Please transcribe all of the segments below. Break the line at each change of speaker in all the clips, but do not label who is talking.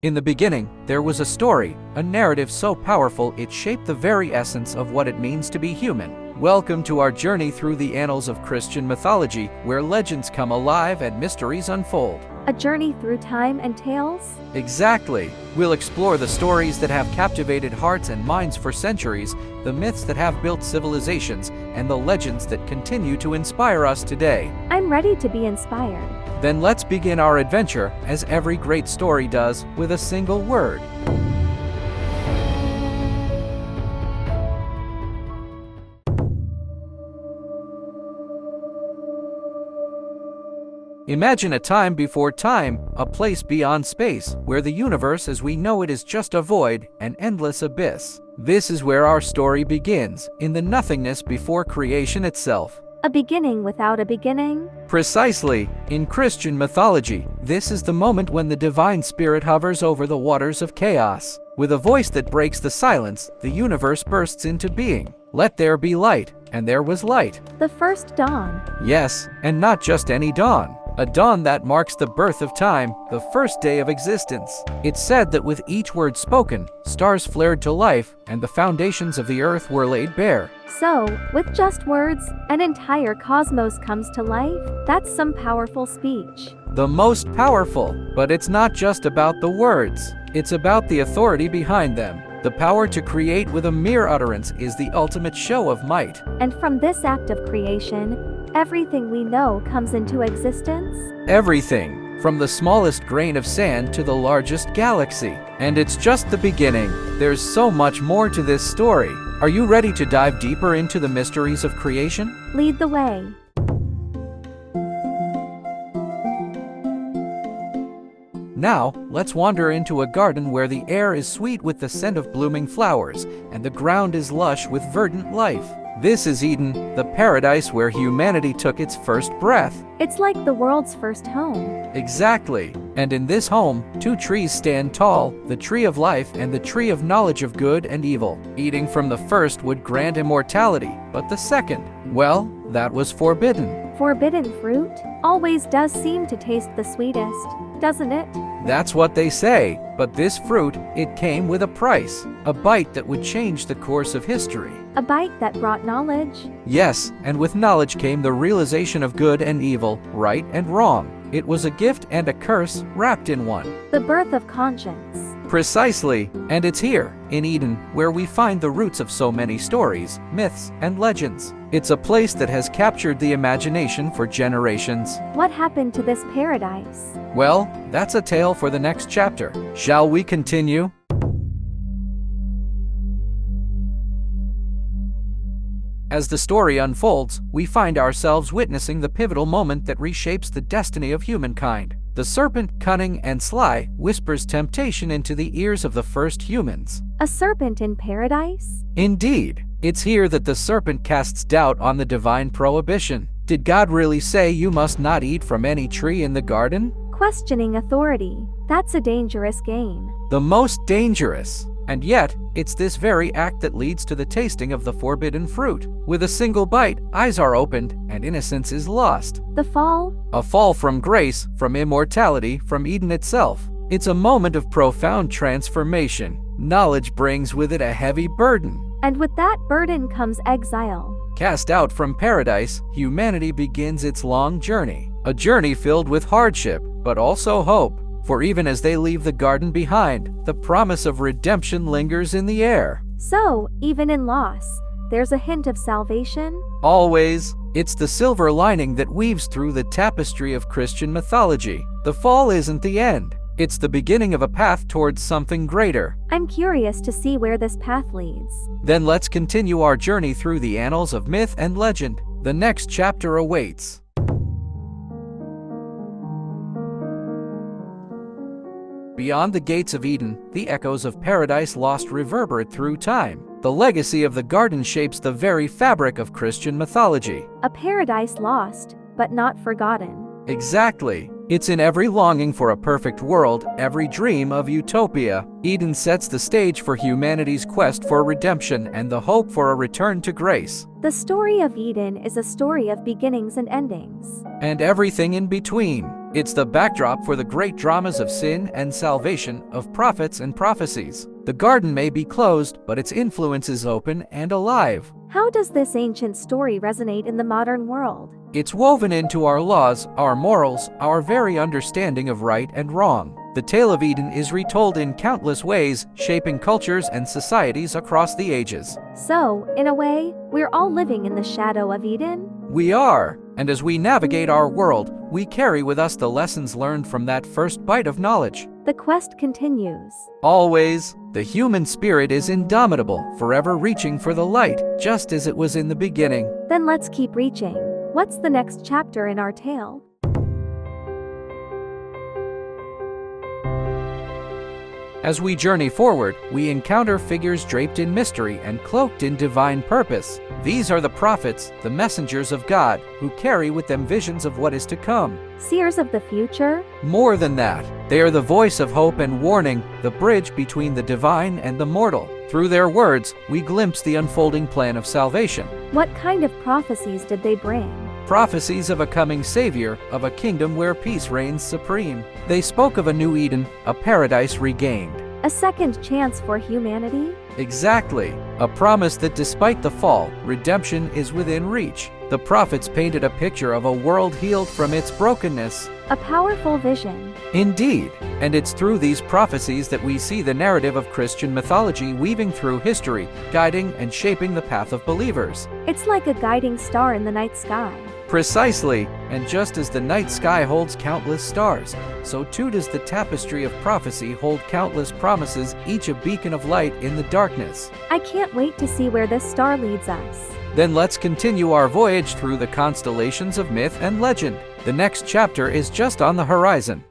In the beginning, there was a story, a narrative so powerful it shaped the very essence of what it means to be human. Welcome to our journey through the annals of Christian mythology, where legends come alive and mysteries unfold.
A journey through time and tales?
Exactly. We'll explore the stories that have captivated hearts and minds for centuries, the myths that have built civilizations, and the legends that continue to inspire us today.
I'm ready to be inspired.
Then let's begin our adventure, as every great story does, with a single word. Imagine a time before time, a place beyond space, where the universe as we know it is just a void, an endless abyss. This is where our story begins, in the nothingness before creation itself.
A beginning without a beginning?
Precisely. In Christian mythology, this is the moment when the divine spirit hovers over the waters of chaos. With a voice that breaks the silence, the universe bursts into being. Let there be light, and there was light.
The first dawn.
Yes, and not just any dawn. A dawn that marks the birth of time, the first day of existence. It's said that with each word spoken, stars flared to life, and the foundations of the earth were laid bare.
So, with just words, an entire cosmos comes to life? That's some powerful speech.
The most powerful. But it's not just about the words. It's about the authority behind them. The power to create with a mere utterance is the ultimate show of might.
And from this act of creation, everything we know comes into existence?
Everything, from the smallest grain of sand to the largest galaxy. And it's just the beginning. There's so much more to this story. Are you ready to dive deeper into the mysteries of creation?
Lead the way.
Now, let's wander into a garden where the air is sweet with the scent of blooming flowers, and the ground is lush with verdant life. This is Eden, the paradise where humanity took its first breath.
It's like the world's first home.
Exactly. And in this home, two trees stand tall, the tree of life and the tree of knowledge of good and evil. Eating from the first would grant immortality, but the second, well, that was forbidden.
Forbidden fruit always does seem to taste the sweetest, doesn't it?
That's what they say, but this fruit, it came with a price, a bite that would change the course of history.
A bite that brought knowledge?
Yes, and with knowledge came the realization of good and evil, right and wrong. It was a gift and a curse wrapped in one.
The birth of conscience.
Precisely, and it's here, in Eden, where we find the roots of so many stories, myths, and legends. It's a place that has captured the imagination for generations.
What happened to this paradise?
Well, that's a tale for the next chapter. Shall we continue? As the story unfolds, we find ourselves witnessing the pivotal moment that reshapes the destiny of humankind. The serpent, cunning and sly, whispers temptation into the ears of the first humans.
A serpent in paradise?
Indeed. It's here that the serpent casts doubt on the divine prohibition. Did God really say you must not eat from any tree in the garden?
Questioning authority. That's a dangerous game.
The most dangerous. And yet, it's this very act that leads to the tasting of the forbidden fruit. With a single bite, eyes are opened, and innocence is lost.
The fall?
A fall from grace, from immortality, from Eden itself. It's a moment of profound transformation. Knowledge brings with it a heavy burden.
And with that burden comes exile.
Cast out from paradise, humanity begins its long journey. A journey filled with hardship, but also hope. For even as they leave the garden behind, the promise of redemption lingers in the air.
So, even in loss, there's a hint of salvation?
Always. It's the silver lining that weaves through the tapestry of Christian mythology. The fall isn't the end. It's the beginning of a path towards something greater.
I'm curious to see where this path leads.
Then let's continue our journey through the annals of myth and legend. The next chapter awaits. Beyond the gates of Eden, the echoes of paradise lost reverberate through time. The legacy of the garden shapes the very fabric of Christian mythology.
A paradise lost, but not forgotten.
Exactly. It's in every longing for a perfect world, every dream of utopia. Eden sets the stage for humanity's quest for redemption and the hope for a return to grace.
The story of Eden is a story of beginnings and endings.
And everything in between. It's the backdrop for the great dramas of sin and salvation, of prophets and prophecies. The garden may be closed, but its influence is open and alive.
How does this ancient story resonate in the modern world?
It's woven into our laws, our morals, our very understanding of right and wrong. The tale of Eden is retold in countless ways, shaping cultures and societies across the ages.
So, in a way, we're all living in the shadow of Eden?
We are, and as we navigate our world, we carry with us the lessons learned from that first bite of knowledge.
The quest continues.
Always, the human spirit is indomitable, forever reaching for the light, just as it was in the beginning.
Then let's keep reaching. What's the next chapter in our tale?
As we journey forward, we encounter figures draped in mystery and cloaked in divine purpose. These are the prophets, the messengers of God, who carry with them visions of what is to come.
Seers of the future?
More than that, they are the voice of hope and warning, the bridge between the divine and the mortal. Through their words, we glimpse the unfolding plan of salvation.
What kind of prophecies did they bring?
Prophecies of a coming Savior, of a kingdom where peace reigns supreme. They spoke of a new Eden, a paradise regained.
A second chance for humanity?
Exactly. A promise that despite the fall, redemption is within reach. The prophets painted a picture of a world healed from its brokenness.
A powerful vision.
Indeed, and it's through these prophecies that we see the narrative of Christian mythology weaving through history, guiding and shaping the path of believers.
It's like a guiding star in the night sky.
Precisely, and just as the night sky holds countless stars, so too does the tapestry of prophecy hold countless promises, each a beacon of light in the darkness.
I can't wait to see where this star leads us.
Then let's continue our voyage through the constellations of myth and legend. The next chapter is just on the horizon.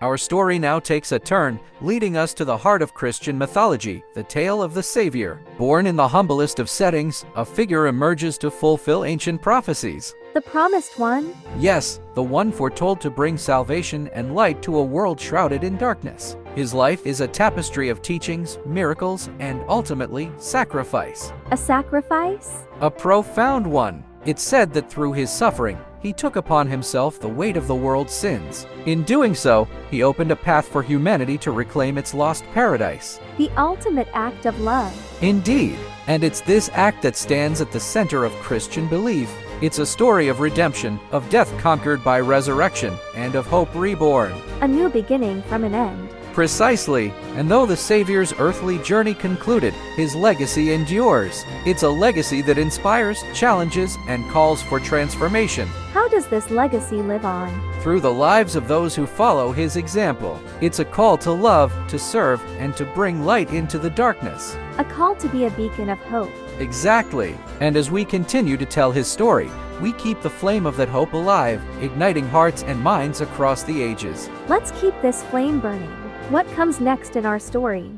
Our story now takes a turn, leading us to the heart of Christian mythology, the tale of the Savior. Born in the humblest of settings, a figure emerges to fulfill ancient prophecies.
The promised one?
Yes, the one foretold to bring salvation and light to a world shrouded in darkness. His life is a tapestry of teachings, miracles, and ultimately, sacrifice.
A sacrifice?
A profound one. It's said that through his suffering, he took upon himself the weight of the world's sins. In doing so, he opened a path for humanity to reclaim its lost paradise.
The ultimate act of love.
Indeed, and it's this act that stands at the center of Christian belief. It's a story of redemption, of death conquered by resurrection, and of hope reborn.
A new beginning from an end.
Precisely, and though the Savior's earthly journey concluded, his legacy endures. It's a legacy that inspires, challenges, and calls for transformation.
How does this legacy live on?
Through the lives of those who follow his example. It's a call to love, to serve, and to bring light into the darkness.
A call to be a beacon of hope.
Exactly, and as we continue to tell his story, we keep the flame of that hope alive, igniting hearts and minds across the ages.
Let's keep this flame burning. What comes next in our story?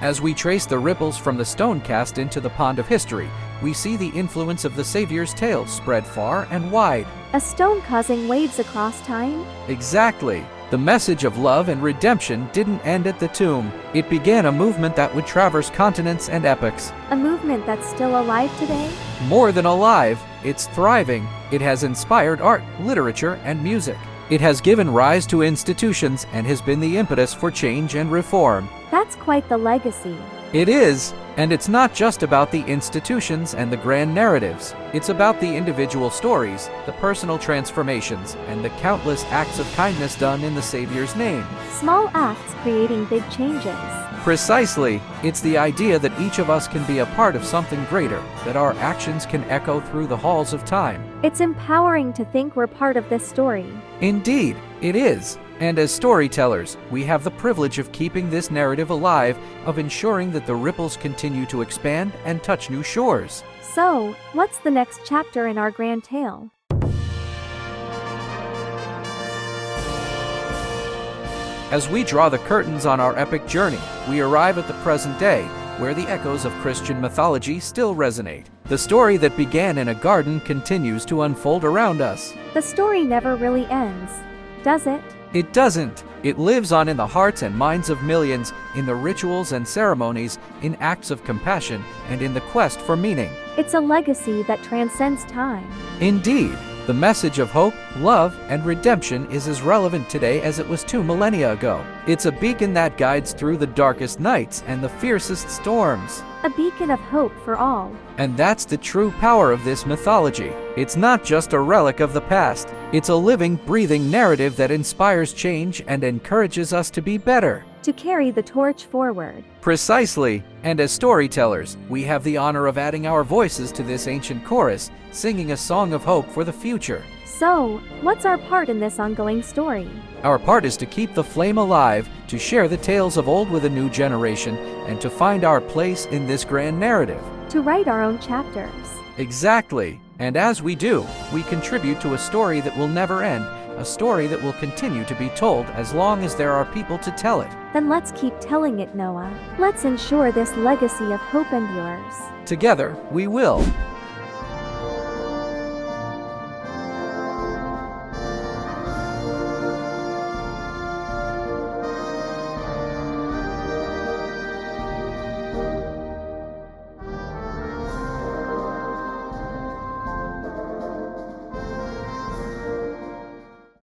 As we trace the ripples from the stone cast into the pond of history, we see the influence of the Savior's tale spread far and wide.
A stone causing waves across time?
Exactly. The message of love and redemption didn't end at the tomb. It began a movement that would traverse continents and epochs.
A movement that's still alive today?
More than alive, it's thriving. It has inspired art, literature, and music. It has given rise to institutions and has been the impetus for change and reform.
That's quite the legacy.
It is, and it's not just about the institutions and the grand narratives. It's about the individual stories, the personal transformations, and the countless acts of kindness done in the Savior's name.
Small acts creating big changes.
Precisely, it's the idea that each of us can be a part of something greater, that our actions can echo through the halls of time.
It's empowering to think we're part of this story.
Indeed, it is. And as storytellers, we have the privilege of keeping this narrative alive, of ensuring that the ripples continue to expand and touch new shores.
So, what's the next chapter in our grand tale?
As we draw the curtains on our epic journey, we arrive at the present day, where the echoes of Christian mythology still resonate. The story that began in a garden continues to unfold around us.
The story never really ends, does it?
It doesn't. It lives on in the hearts and minds of millions, in the rituals and ceremonies, in acts of compassion, and in the quest for meaning.
It's a legacy that transcends time.
Indeed, the message of hope, love, and redemption is as relevant today as it was 2 millennia ago. It's a beacon that guides through the darkest nights and the fiercest storms.
A beacon of hope for all.
And that's the true power of this mythology. It's not just a relic of the past. It's a living, breathing narrative that inspires change and encourages us to be better.
To carry the torch forward.
Precisely. And as storytellers, we have the honor of adding our voices to this ancient chorus, singing a song of hope for the future.
So, what's our part in this ongoing story?
Our part is to keep the flame alive, to share the tales of old with a new generation, and to find our place in this grand narrative.
To write our own chapters.
Exactly. And as we do, we contribute to a story that will never end, a story that will continue to be told as long as there are people to tell it.
Then let's keep telling it, Noah. Let's ensure this legacy of hope endures.
Together, we will.